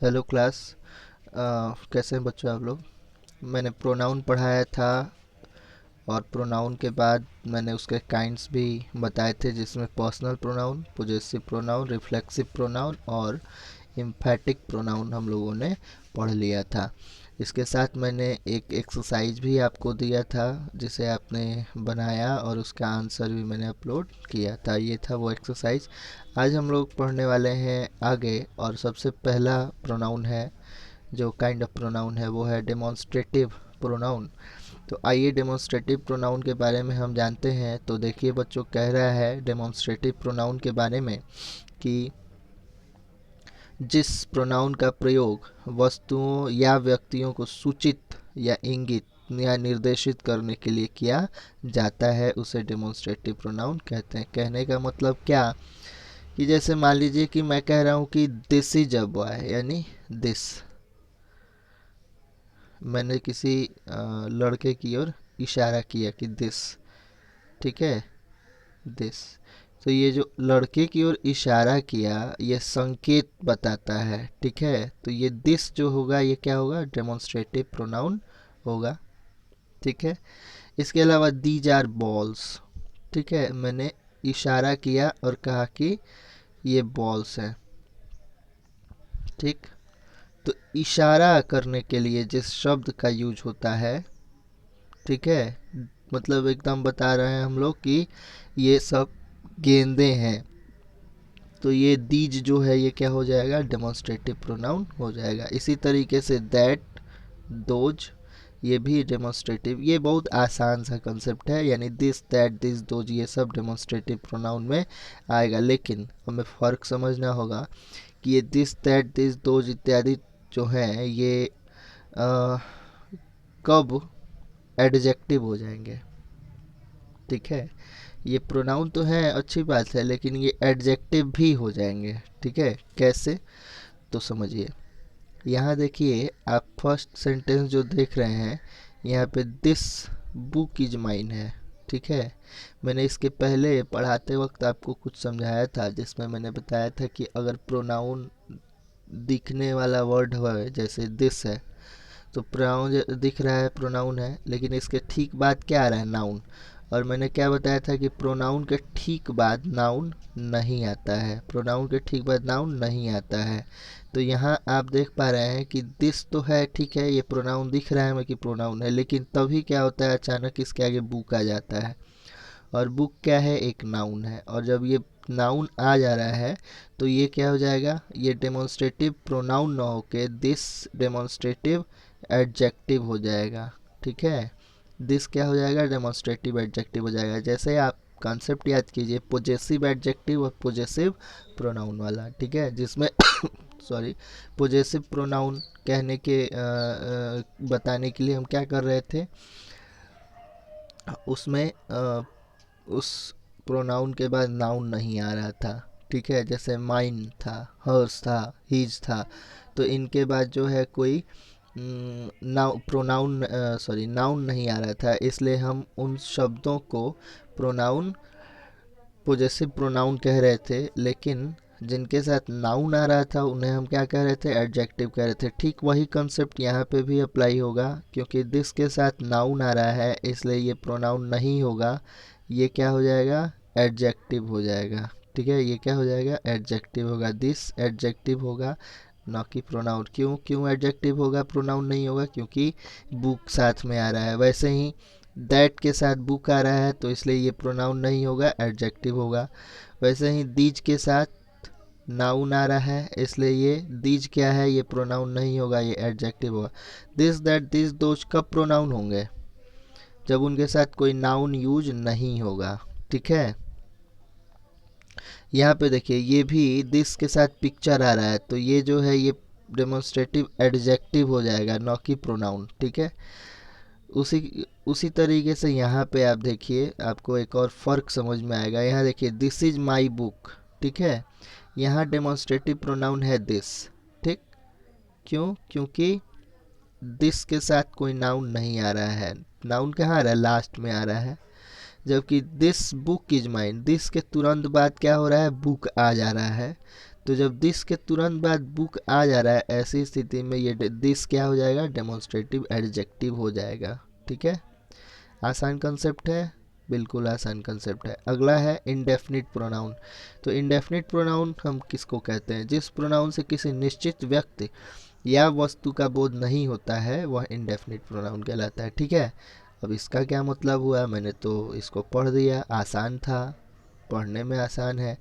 Hello class. कैसे हैं बच्चों आप लोग। मैंने प्रोनाउन पढ़ाया था और प्रोनाउन के बाद मैंने उसके काइंड्स भी बताए थे, जिसमें personal pronoun, possessive pronoun, reflexive pronoun और एम्फैटिक प्रोनाउन हम लोगों ने पढ़ लिया था। इसके साथ मैंने एक एक्सरसाइज भी आपको दिया था जिसे आपने बनाया और उसका आंसर भी मैंने अपलोड किया था। ये था वो एक्सरसाइज। आज हम लोग पढ़ने वाले हैं आगे, और सबसे पहला प्रोनाउन है, जो काइंड ऑफ प्रोनाउन है वो है डेमोन्स्ट्रेटिव प्रोनाउन। तो आइए डेमोन्स्ट्रेटिव प्रोनाउन के बारे में हम जानते हैं। तो देखिए बच्चों, कह रहा है डेमोन्स्ट्रेटिव प्रोनाउन के बारे में कि जिस प्रोनाउन का प्रयोग वस्तुओं या व्यक्तियों को सूचित या इंगित या निर्देशित करने के लिए किया जाता है उसे डेमोन्स्ट्रेटिव प्रोनाउन कहते हैं। कहने का मतलब क्या, कि जैसे मान लीजिए कि मैं कह रहा हूँ कि दिस इज अ बॉय, यानी दिस, मैंने किसी लड़के की ओर इशारा किया कि दिस, ठीक है, दिस। तो ये जो लड़के की ओर इशारा किया ये संकेत बताता है, ठीक है। तो ये दिस जो होगा ये क्या होगा, डेमोन्स्ट्रेटिव प्रोनाउन होगा, ठीक है। इसके अलावा दीज आर बॉल्स, ठीक है, मैंने इशारा किया और कहा कि ये बॉल्स हैं, ठीक। तो इशारा करने के लिए जिस शब्द का यूज होता है, ठीक है, मतलब एकदम बता रहे हैं हम लोग कि ये सब गेंदे हैं, तो ये दीज जो है ये क्या हो जाएगा, डेमोन्स्ट्रेटिव प्रोनाउन हो जाएगा। इसी तरीके से दैट, दोज, ये भी डेमोन्स्ट्रेटिव, ये बहुत आसान सा कंसेप्ट है, यानी दिस, दैट, दिस, दोज, ये सब डेमोन्स्ट्रेटिव प्रोनाउन में आएगा। लेकिन हमें फ़र्क समझना होगा कि ये दिस, दैट, दिस, दोज इत्यादि जो हैं ये कब एडजेक्टिव हो जाएंगे, ठीक है। ये प्रोनाउन तो है, अच्छी बात है, लेकिन ये एडजेक्टिव भी हो जाएंगे, ठीक है। कैसे, तो समझिए। यहाँ देखिए, आप फर्स्ट सेंटेंस जो देख रहे हैं यहाँ पे दिस बुक इज माइन है, ठीक है। मैंने इसके पहले पढ़ाते वक्त आपको कुछ समझाया था, जिसमें मैंने बताया था कि अगर प्रोनाउन दिखने वाला वर्ड है, जैसे दिस है, तो प्रोनाउन दिख रहा है, प्रोनाउन है, लेकिन इसके ठीक बाद क्या आ रहा है, नाउन। और मैंने क्या बताया था कि प्रोनाउन के ठीक बाद नाउन नहीं आता है, प्रोनाउन के ठीक बाद नाउन नहीं आता है। तो यहाँ आप देख पा रहे हैं कि दिस तो है, ठीक है, ये प्रोनाउन दिख रहा है हमें कि प्रोनाउन है, लेकिन तभी क्या होता है, अचानक इसके आगे बुक आ जाता है। और बुक क्या है, एक नाउन है, और जब ये नाउन आ जा रहा है तो ये क्या हो जाएगा, ये डेमोन्स्ट्रेटिव प्रोनाउन ना होके दिस डेमोन्स्ट्रेटिव एडजेक्टिव हो जाएगा, ठीक है। दिस क्या हो जाएगा, डेमोन्स्ट्रेटिव एडजेक्टिव हो जाएगा। जैसे आप कॉन्सेप्ट याद कीजिए, पोजेसिव एडजेक्टिव और पोजेसिव प्रोनाउन वाला, ठीक है, जिसमें सॉरी, पोजेसिव प्रोनाउन कहने के बताने के लिए हम क्या कर रहे थे, उसमें उस प्रोनाउन के बाद नाउन नहीं आ रहा था, ठीक है। जैसे माइन था, हर्स था, हीज था, तो इनके बाद जो है कोई प्रोनाउन, सॉरी, नाउन नहीं आ रहा था, इसलिए हम उन शब्दों को प्रोनाउन, पोजेसिव प्रोनाउन कह रहे थे। लेकिन जिनके साथ नाउन आ रहा था उन्हें हम क्या कह रहे थे, एडजेक्टिव कह रहे थे। ठीक वही कंसेप्ट यहाँ पे भी अप्लाई होगा, क्योंकि दिस के साथ नाउन आ रहा है इसलिए ये प्रोनाउन नहीं होगा, ये क्या हो जाएगा, एडजेक्टिव हो जाएगा, ठीक है। ये क्या हो जाएगा, एडजेक्टिव होगा, दिस एडजेक्टिव होगा, ना कि प्रोनाउन। क्यों क्यों एडजेक्टिव होगा, प्रोनाउन नहीं होगा, क्योंकि बुक साथ में आ रहा है। वैसे ही दैट के साथ बुक आ रहा है तो इसलिए ये प्रोनाउन नहीं होगा, एडजेक्टिव होगा। वैसे ही दीज के साथ नाउन आ रहा है इसलिए ये दीज क्या है, ये प्रोनाउन नहीं होगा, ये एडजेक्टिव होगा। दिस, दैट, दिस, दोज कब प्रोनाउन होंगे, जब उनके साथ कोई नाउन यूज नहीं होगा, ठीक है। यहाँ पे देखिए, ये भी दिस के साथ पिक्चर आ रहा है तो ये जो है ये डेमोन्स्ट्रेटिव एडजेक्टिव हो जाएगा, ना कि प्रोनाउन, ठीक है। उसी उसी तरीके से यहाँ पे आप देखिए, आपको एक और फ़र्क समझ में आएगा। यहाँ देखिए, दिस इज़ माई बुक, ठीक है, यहाँ डेमोन्स्ट्रेटिव प्रोनाउन है दिस, ठीक। क्यों, क्योंकि दिस के साथ कोई नाउन नहीं आ रहा है, नाउन कहाँ आ रहा है, लास्ट में आ रहा है। जबकि this book is mine, this के तुरंत बाद क्या हो रहा है, बुक आ जा रहा है, तो जब दिस के तुरंत बाद बुक आ जा रहा है, ऐसी स्थिति में ये दिस क्या हो जाएगा, डेमोन्स्ट्रेटिव एडजेक्टिव हो जाएगा। ठीक है, आसान कंसेप्ट है, बिल्कुल आसान कंसेप्ट है। अगला है इंडेफिनिट प्रोनाउन। तो इंडेफिनिट प्रोनाउन हम किसको कहते हैं, जिस प्रोनाउन से किसी निश्चित व्यक्ति या वस्तु का बोध नहीं होता है वह इंडेफिनिट प्रोनाउन कहलाता है। ठीक है, अब इसका क्या मतलब हुआ, मैंने तो इसको पढ़ दिया, आसान था, पढ़ने में आसान है,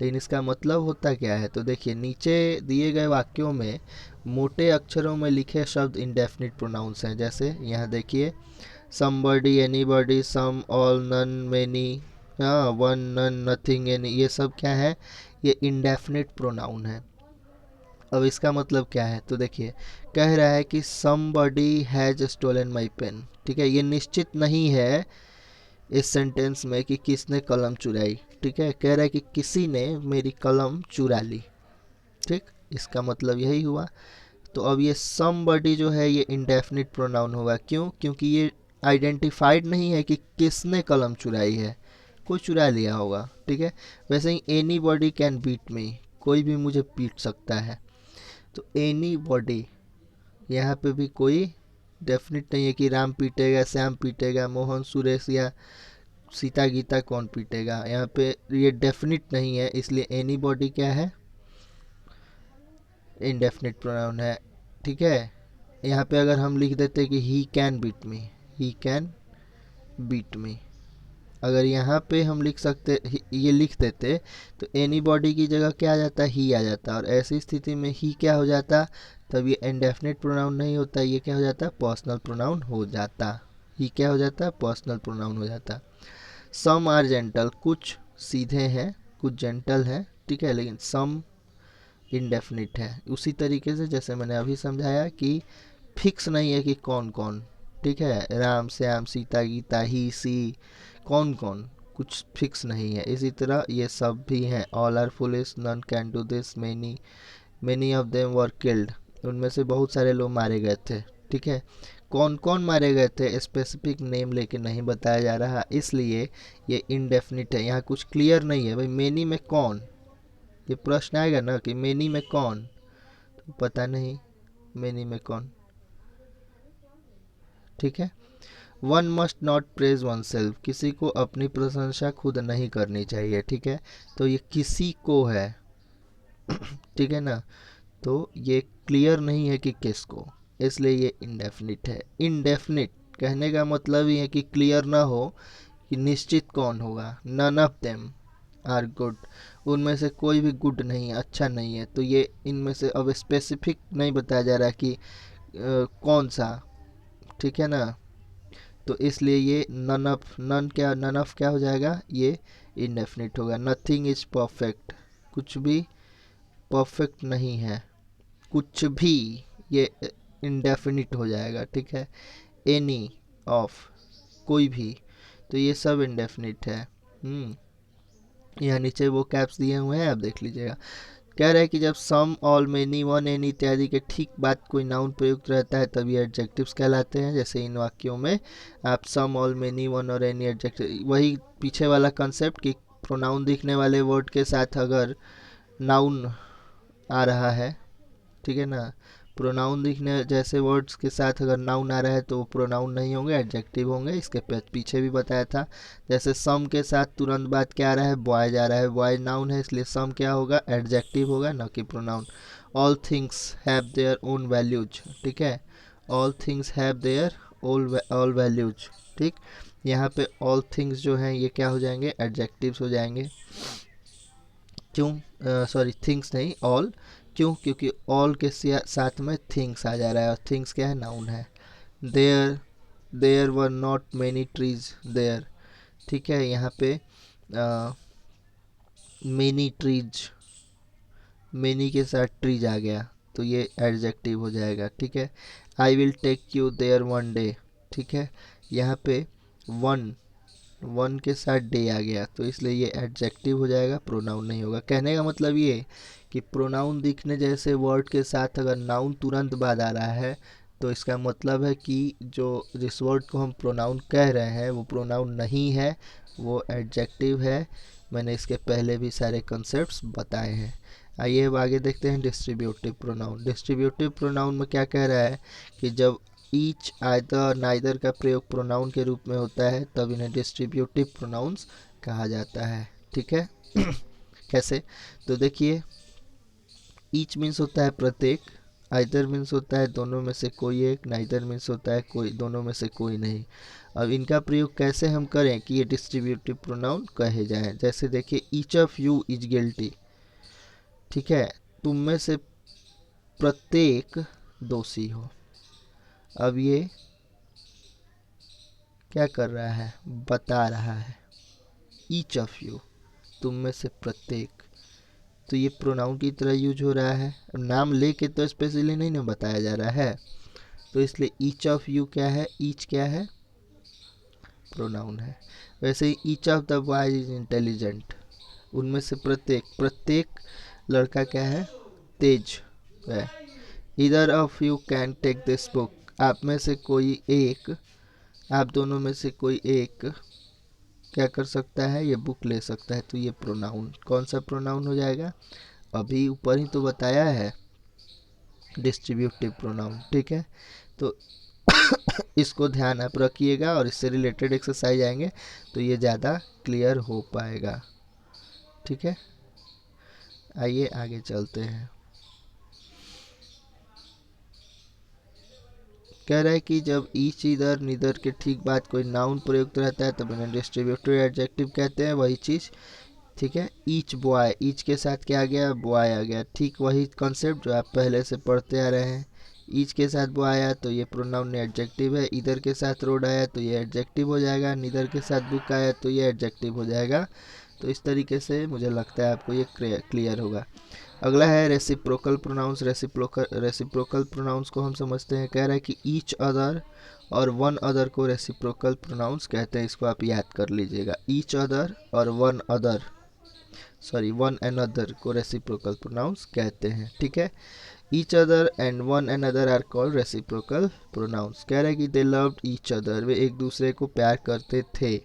लेकिन इसका मतलब होता क्या है। तो देखिए, नीचे दिए गए वाक्यों में मोटे अक्षरों में लिखे शब्द इंडेफिनिट प्रोनाउंस हैं। जैसे यहाँ देखिए, समबडी, एनीबडी, सम, ऑल, नन, मेनी, हाँ, वन, नन, नथिंग, एनी, ये सब क्या है, ये इंडेफिनिट प्रोनाउन है। अब इसका मतलब क्या है, तो देखिए, कह रहा है कि somebody has stolen my pen. ठीक है, ये निश्चित नहीं है इस सेंटेंस में कि किसने कलम चुराई। ठीक है, कह रहा है कि किसी ने मेरी कलम चुरा ली। ठीक, इसका मतलब यही हुआ। तो अब ये समबडी जो है ये इंडेफिनिट प्रोनाउन होगा। क्यों, क्योंकि ये आइडेंटिफाइड नहीं है कि किसने कलम चुराई है, कोई चुरा लिया होगा। ठीक है, वैसे ही anybody can beat me, कोई भी मुझे पीट सकता है। तो एनी बॉडी, यहाँ पे भी कोई डेफिनेट नहीं है कि राम पीटेगा, श्याम पीटेगा, मोहन, सुरेश या सीता गीता कौन पीटेगा, यहाँ पे ये डेफिनेट नहीं है, इसलिए एनी बॉडी क्या है, इनडेफिनिट प्रोनाउन है। ठीक है, यहाँ पे अगर हम लिख देते कि he can beat me, he can beat me, अगर यहाँ पे हम लिख सकते, ये लिख देते, तो एनी बॉडी की जगह क्या आ जाता, ही आ जाता, और ऐसी स्थिति में ही क्या हो जाता, तब ये इंडेफिनिट प्रोनाउन नहीं होता, ये क्या हो जाता, पर्सनल प्रोनाउन हो जाता। ही क्या हो जाता, पर्सनल प्रोनाउन हो जाता। सम आर जेंटल, कुछ सीधे हैं, कुछ जेंटल हैं। ठीक है, लेकिन सम इंडेफिनिट है। उसी तरीके से जैसे मैंने अभी समझाया कि फिक्स नहीं है कि कौन कौन। ठीक है, राम, श्याम, सीता, गीता, ही, सी, कौन कौन, कुछ फिक्स नहीं है। इसी तरह ये सब भी हैं, all are foolish, none can do this, many of them were killed, उनमें से बहुत सारे लोग मारे गए थे। ठीक है, कौन कौन मारे गए थे स्पेसिफिक नेम लेके नहीं बताया जा रहा, इसलिए ये इनडेफिनिट है। यहाँ कुछ क्लियर नहीं है भाई, मेनी में कौन, ये प्रश्न आएगा ना कि मेनी में कौन, तो पता नहीं मेनी में कौन। ठीक है, one must not praise one self, किसी को अपनी प्रशंसा खुद नहीं करनी चाहिए। ठीक है, तो ये किसी को है। ठीक है ना, तो ये क्लियर नहीं है कि किसको, इसलिए ये इंडेफिनिट है। इंडेफिनिट कहने का मतलब ही है कि क्लियर ना हो कि निश्चित कौन होगा। None of them are good, उनमें से कोई भी गुड नहीं है, अच्छा नहीं है। तो ये इनमें से अब स्पेसिफिक नहीं बताया जा रहा कि कौन सा। ठीक है ना, तो इसलिए ये नन ऑफ क्या हो जाएगा, ये इंडेफिनिट होगा। नथिंग इज परफेक्ट, कुछ भी परफेक्ट नहीं है, कुछ भी, ये इंडेफिनिट हो जाएगा। ठीक है, एनी ऑफ, कोई भी, तो ये सब इंडेफिनिट है। यहाँ नीचे वो कैप्स दिए हुए हैं, आप देख लीजिएगा। कह रहा है कि जब सम, ऑल, मेनी, वन, एनी इत्यादि के ठीक बाद कोई नाउन प्रयुक्त रहता है तब ये एडजेक्टिव्स कहलाते हैं। जैसे इन वाक्यों में आप सम, ऑल, मेनी, वन और एनी एडजेक्टिव, वही पीछे वाला कंसेप्ट कि प्रोनाउन दिखने वाले वर्ड के साथ अगर नाउन आ रहा है, ठीक है ना, प्रोनाउन दिखने जैसे वर्ड्स के साथ अगर नाउन आ रहा है तो वो प्रोनाउन नहीं होंगे, एडजेक्टिव होंगे। इसके पीछे भी बताया था, जैसे सम के साथ तुरंत बाद क्या आ रहा है, बॉय जा रहा है, बॉय नाउन है, इसलिए सम क्या होगा, एडजेक्टिव होगा, न कि pronoun. All things have their own values, ठीक है, all things have their all values. ठीक, यहाँ पे ऑल थिंग्स जो हैं ये क्या हो जाएंगे, एडजेक्टिव्स हो जाएंगे। क्यों, सॉरी, थिंग्स नहीं, ऑल। क्यों, क्योंकि ऑल के साथ में थिंग्स आ जा रहा है, और थिंग्स क्या है, नाउन है। There, there were not many trees there. ठीक है, यहाँ पे मेनी ट्रीज, मेनी के साथ ट्रीज आ गया तो ये एडजेक्टिव हो जाएगा। ठीक है, I will take you there one day. ठीक है, यहाँ पे वन के साथ डे आ गया तो इसलिए ये एडजेक्टिव हो जाएगा, प्रोनाउन नहीं होगा। कहने का मतलब ये कि प्रोनाउन दिखने जैसे वर्ड के साथ अगर नाउन तुरंत बाद आ रहा है तो इसका मतलब है कि जो जिस वर्ड को हम प्रोनाउन कह रहे हैं वो प्रोनाउन नहीं है, वो एडजेक्टिव है। मैंने इसके पहले भी सारे कंसेप्ट्स बताए हैं। आइए अब आगे देखते हैं डिस्ट्रीब्यूटिव प्रोनाउन। डिस्ट्रीब्यूटिव प्रोनाउन में क्या कह रहा है कि जब ईच, आइदर, नाइदर का प्रयोग प्रोनाउन के रूप में होता है तब इन्हें डिस्ट्रीब्यूटिव प्रोनाउंस कहा जाता है। ठीक है कैसे? तो देखिए, ईच मीन्स होता है प्रत्येक, आइदर मीन्स होता है दोनों में से कोई एक, नाइदर मीन्स होता है कोई दोनों में से कोई नहीं। अब इनका प्रयोग कैसे हम करें कि ये डिस्ट्रीब्यूटिव प्रोनाउन कहे जाएं? जैसे देखिए, each of you is guilty. ठीक है, तुम में से प्रत्येक दोषी हो। अब ये क्या कर रहा है? बता रहा है ईच ऑफ यू, तुम में से प्रत्येक। तो ये प्रोनाउन की तरह यूज हो रहा है। नाम लेके तो स्पेशली नहीं ना बताया जा रहा है, तो इसलिए ईच ऑफ यू क्या है? ईच क्या है? प्रोनाउन है। वैसे ही each of the boys is intelligent, उनमें से प्रत्येक, प्रत्येक लड़का क्या है? तेज है। Either of you can take this book, आप में से कोई एक, आप दोनों में से कोई एक क्या कर सकता है? ये बुक ले सकता है। तो ये प्रोनाउन कौन सा प्रोनाउन हो जाएगा? अभी ऊपर ही तो बताया है, डिस्ट्रीब्यूटिव प्रोनाउन। ठीक है, तो इसको ध्यान आप रखिएगा और इससे रिलेटेड एक्सरसाइज आएंगे तो ये ज़्यादा क्लियर हो पाएगा। ठीक है, आइए आगे चलते हैं। कह रहा है कि जब ईच, इधर, निदर के ठीक बाद कोई नाउन प्रयुक्त रहता है तब इन्हें डिस्ट्रीब्यूटिव एडजेक्टिव कहते हैं। वही चीज़, ठीक है। ईच बॉय, ईच के साथ क्या आ गया? बॉय आ गया। ठीक वही कॉन्सेप्ट जो आप पहले से पढ़ते आ रहे हैं। ईच के साथ बॉय आया तो ये प्रोनाउन एडजेक्टिव है। इधर के साथ रोड आया तो ये एडजेक्टिव हो जाएगा। निदर के साथ बुक आया तो ये एडजेक्टिव हो जाएगा। तो इस तरीके से मुझे लगता है आपको ये क्लियर होगा। अगला है रेसिप्रोकल प्रोनाउंस। रेसिप्रोकल प्रोनाउंस को हम समझते हैं। कह रहा है कि ईच अदर और वन अदर को रेसिप्रोकल प्रोनाउंस कहते हैं। इसको आप याद कर लीजिएगा, ईच अदर और one other, sorry one another को रेसिप्रोकल प्रोनाउंस कहते हैं। ठीक है, each other and one another are called reciprocal pronouns. कह रहे हैं कि दे लव्ड ईच अदर, वे एक दूसरे को प्यार करते थे।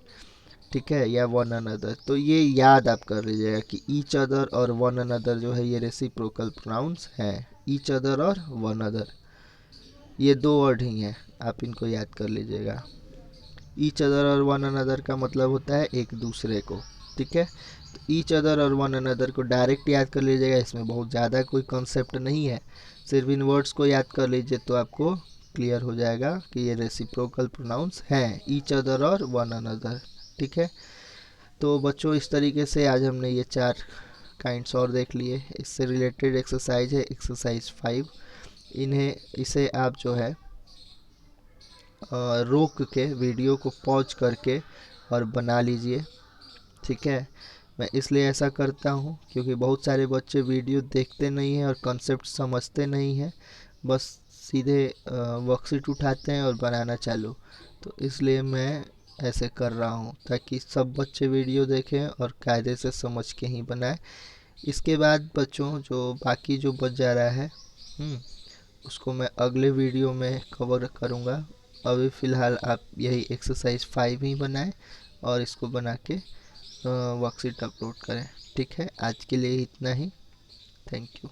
ठीक है, या वन अनदर, तो ये याद आप कर लीजिएगा कि ईच अदर और वन अनदर जो है ये रेसिप्रोकल प्रोनाउंस हैं। ईच अदर और वन अदर ये दो वर्ड ही हैं, आप इनको याद कर लीजिएगा। ईच अदर और वन अनदर का मतलब होता है एक दूसरे को। ठीक है, तो ईच अदर और वन अनदर को डायरेक्ट याद कर लीजिएगा, इसमें बहुत ज़्यादा कोई कॉन्सेप्ट नहीं है। सिर्फ इन वर्ड्स को याद कर लीजिए तो आपको क्लियर हो जाएगा कि ये रेसिप्रोकल प्रोनाउंस हैं, ईच अदर और वन अनदर। ठीक है, तो बच्चों इस तरीके से आज हमने ये 4 काइंड्स और देख लिए। इससे रिलेटेड एक्सरसाइज है एक्सरसाइज 5। इसे आप जो है रोक के वीडियो को पॉज करके और बना लीजिए। ठीक है, मैं इसलिए ऐसा करता हूँ क्योंकि बहुत सारे बच्चे वीडियो देखते नहीं हैं और कॉन्सेप्ट समझते नहीं हैं, बस सीधे वर्कशीट उठाते हैं और बनाना चालू। तो इसलिए मैं ऐसे कर रहा हूँ ताकि सब बच्चे वीडियो देखें और कायदे से समझ के ही बनाएं। इसके बाद बच्चों जो बाकी जो बच जा रहा है उसको मैं अगले वीडियो में कवर करूँगा। अभी फ़िलहाल आप यही एक्सरसाइज 5 ही बनाएं और इसको बना के वर्कशीट अपलोड करें। ठीक है, आज के लिए इतना ही। Thank you.